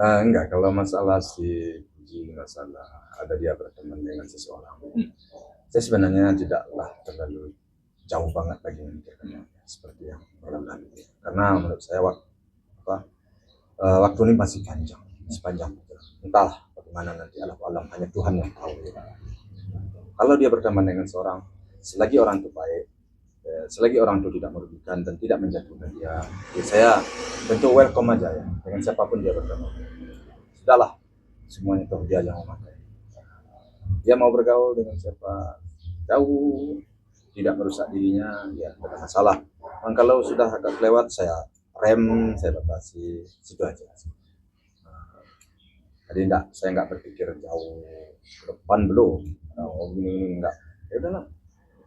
Enggak, kalau masalah si Puji, masalah ada dia berteman dengan seseorang, saya sebenarnya tidaklah terlalu jauh banget lagi memikirkannya seperti yang berlalu. Karena menurut saya apa, waktu ini masih panjang, sepanjang itu. Entahlah bagaimana nanti, alam alam hanya Tuhan yang tahu. Ya. Kalau dia berteman dengan seorang, selagi orang itu baik, selagi orang itu tidak merugikan dan tidak menjatuhkan dia, ya saya tentu welcome aja ya dengan siapapun dia berteman. Sudahlah, semuanya itu dia yang memakai. Dia mau bergaul dengan siapa jauh, tidak merusak dirinya, ya tidak ada masalah. Dan kalau sudah agak lewat, saya rem, saya batasi, situ aja. Jadi enggak, saya enggak berpikir jauh ke depan belum. Oh ini enggak. Ya udahlah,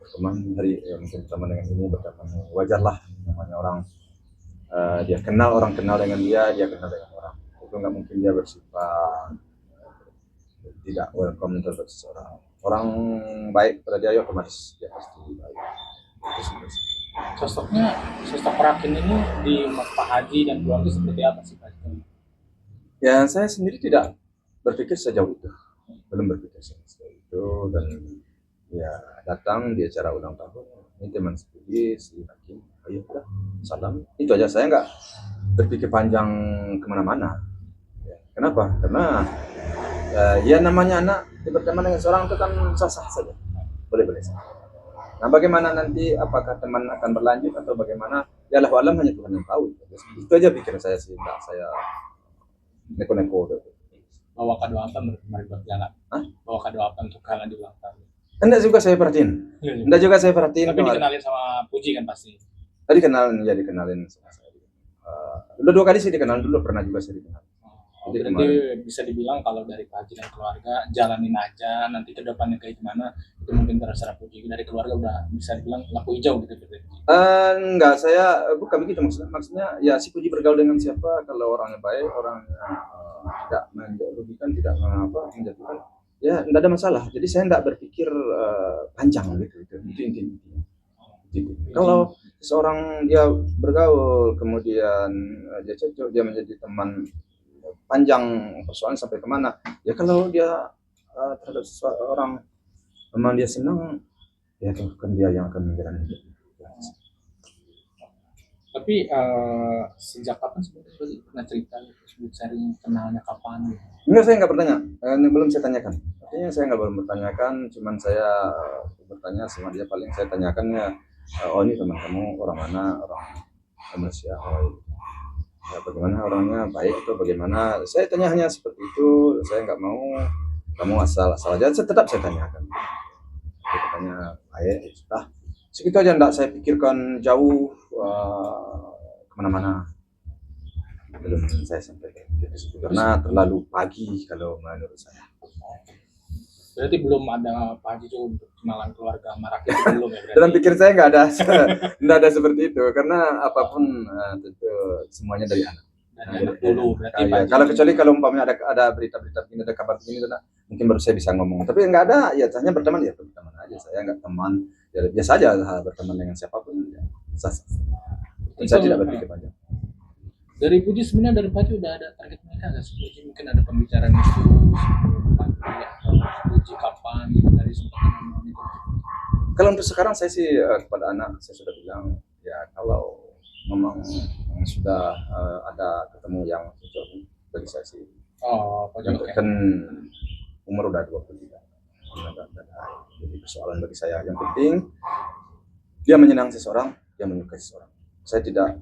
berteman hari ya, mungkin berteman dengan ini, berteman wajar lah, namanya orang, dia kenal, orang kenal dengan dia kenal dengan orang. Itu enggak mungkin dia bersifat tidak welcome terhadap seseorang. Orang baik pada dia, ya otomatis dia pasti baik. Sosoknya, sosok Rakin ini di Pak Haji dan keluarga seperti apa sih Pak? Ya saya sendiri tidak berpikir sejauh itu, belum berpikir sejauh itu, dan ya datang di acara ulang tahun ini teman studi si Hakim, ayo udah salam, itu aja. Saya nggak berpikir panjang kemana-mana. Ya, kenapa? Karena ya namanya anak berteman dengan seorang itu kan sah-sah saja, boleh-boleh saja. Nah, bagaimana nanti, apakah teman akan berlanjut atau bagaimana? Ya Allah alam hanya Tuhan yang tahu. Itu aja pikiran saya sih, enggak saya neko-neko. Bawa kado apa kemarin buat jalan? Hah? Bawa kado apa untuk kalian di ulang tahun? Enggak juga saya perhatiin. Enggak juga saya perhatiin. Tapi dikenalin sama Puji kan pasti. Tadi kenalin, ya dikenalin sama saya. Udah 2 kali sih dikenalin, dulu pernah juga saya dikenal. Jadi berarti bisa dibilang kalau dari Pak Haji dan keluarga jalanin aja, nanti ke depannya kayak gimana itu mungkin terserah Puji. Dari keluarga udah bisa dibilang lampu hijau gitu. Enggak, saya bukan begitu maksudnya. Maksudnya ya si Puji bergaul dengan siapa, kalau orangnya baik, orangnya tidak merugikan, tidak menjatuhkan, ya enggak ada masalah. Jadi saya enggak berpikir panjang gitu. Itu intinya. Kalau seseorang dia bergaul, kemudian dia cocok, dia menjadi teman panjang, persoalan sampai kemana, ya kalau dia terhadap seseorang memang dia senang, ya kan dia yang akan menjalani hidup. Tapi sejak kapan sebenarnya pernah cerita sebut sharing kenalnya kapan? Enggak, saya nggak bertanya, belum saya tanyakan. Artinya saya nggak belum bertanyakan, cuman saya bertanya sama dia, paling saya tanyakannya, oh ini teman kamu orang mana, orang Malaysia, oh ya, bagaimana orangnya, baik atau bagaimana. Saya tanya hanya seperti itu. Saya nggak mau kamu asal-asal aja, tetap saya tanyakan. Saya tanya baik, sudah segitu aja, enggak saya pikirkan jauh kemana-mana. Belum saya sampai ke situ karena terlalu pagi kalau menurut saya. Berarti belum ada Pak Haji untuk kenalan keluarga Maraki belum ya? Berarti? Dalam pikir saya nggak ada seperti itu, karena apapun tentu semuanya dari anak. Dulu berarti ya, kalau kecuali kalau umpamanya ada berita-berita begini, ada kabar begini, mungkin baru saya bisa ngomong. Tapi nggak ada, ya hanya berteman, ya berteman aja. Saya nggak teman, ya biasa aja berteman dengan siapapun. Ya, saya tidak berpikir panjang. Dari Puji sebenarnya, dari Puji udah ada target mereka nggak sih? Puji mungkin ada pembicaraan itu Puji kapan gitu dari sempat itu. Kalau untuk sekarang saya sih kepada anak saya sudah bilang, ya kalau memang sudah ada ketemu yang cocok bagi saya sih. Oh, yang kan umur udah 23. Jadi persoalan bagi saya, yang penting dia menyenang seseorang, dia menyukai seseorang. Saya tidak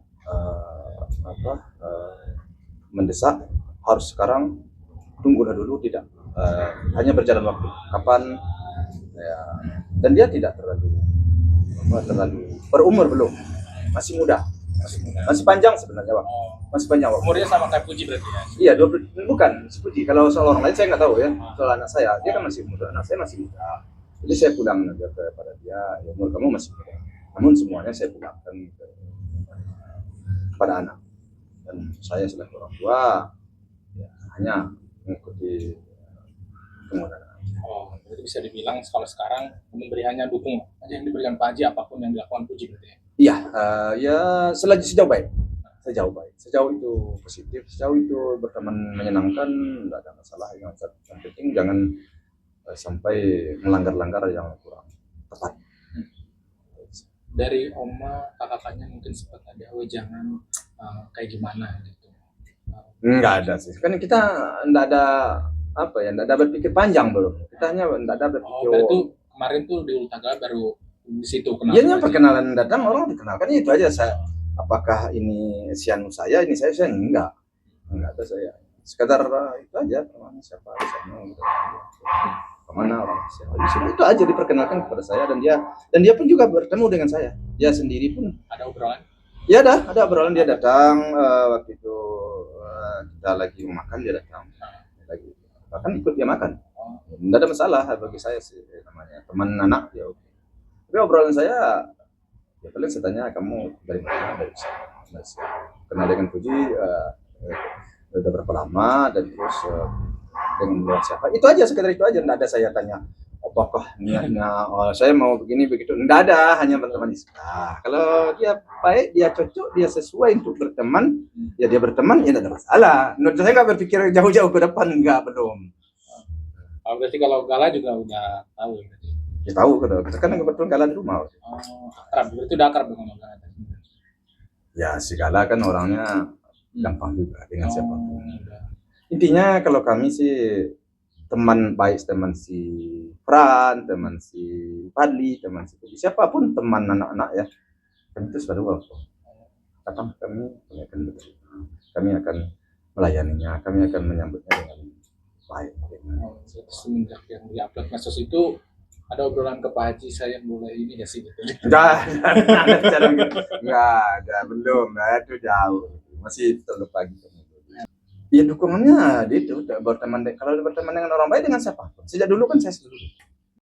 mendesak harus sekarang, tunggulah dulu, tidak. Hanya berjalan waktu, kapan ya. Dan dia tidak terlalu berumur, belum, masih muda, masih panjang sebenarnya waktu. Masih panjang waktu. Umurnya sama kayak Puji berarti ya? Iya, 20, bukan Puji. Kalau soal orang lain saya nggak tahu ya. Soal anak saya, dia kan masih muda, anak saya masih muda. Jadi saya pulang aja kepada dia, ya, umur kamu masih muda. Namun semuanya saya pulangkan kepada anak. Dan saya sebagai orang tua, ya, hanya mengikuti kemauan anak. Oh, berarti bisa dibilang kalau sekarang memberi hanya dukung aja yang diberikan Pak Haji, apapun yang dilakukan Puji berarti ya? Iya, ya sejauh baik. sejauh baik, sejauh itu positif, sejauh itu berteman menyenangkan, tidak ada masalah. Yang penting jangan sampai melanggar-langgar yang kurang tepat. Dari oma kakaknya mungkin sempat ada jangan kayak gimana gitu. Enggak ada sih, kan kita enggak ada apa ya, enggak ada berpikir panjang belum. Kita hanya enggak ada berpikir. Berarti kemarin tuh di Ultaga baru di situ kenal. Iya, perkenalan datang orang dikenalkan itu aja. Saya apakah ini sianu saya, ini saya enggak ada saya. Sekedar itu aja, teman siapa sana gitu. Kemana orang siapa di sini, itu aja diperkenalkan kepada saya, dan dia pun juga bertemu dengan saya. Dia sendiri pun ada obrolan. Ya ada obrolan, dia datang waktu itu kita lagi makan, dia datang lagi, bahkan ikut dia makan. Tidak ada masalah bagi saya sih, namanya teman anak ya. Tapi obrolan saya ya paling saya tanya, kamu dari mana, dari Malaysia, kenal dengan Puji udah berapa lama, dan terus dengan siapa, itu aja, sekedar itu aja. Tidak ada saya tanya apakah niatnya saya mau begini begitu, enggak ada, hanya berteman. Nah, kalau dia baik, dia cocok, dia sesuai untuk berteman, ya dia berteman, ya tidak ada masalah. Menurut saya nggak berpikir jauh-jauh ke depan, belum. Berarti kalau Gala juga udah tahu berarti. Ya tahu, kita kan kebetulan Gala di rumah. Akrab, berarti udah akrab dengan Gala. Ya si Gala kan orangnya gampang juga dengan siapapun. Intinya kalau kami sih teman baik, teman si Fran, teman si Fadli, teman si Puji, siapapun teman anak-anak ya, kami itu selalu welcome. Datang kami akan melayaninya, kami akan menyambutnya dengan baik. Semenjak yang di-upload medsos itu ada obrolan ke Pak Haji, saya mulai ini ya sih gitu. Enggak ada, belum, itu jauh, masih terlalu pagi. Ya dukungannya itu berteman, kalau berteman dengan orang baik, dengan siapa? Sejak dulu kan saya selalu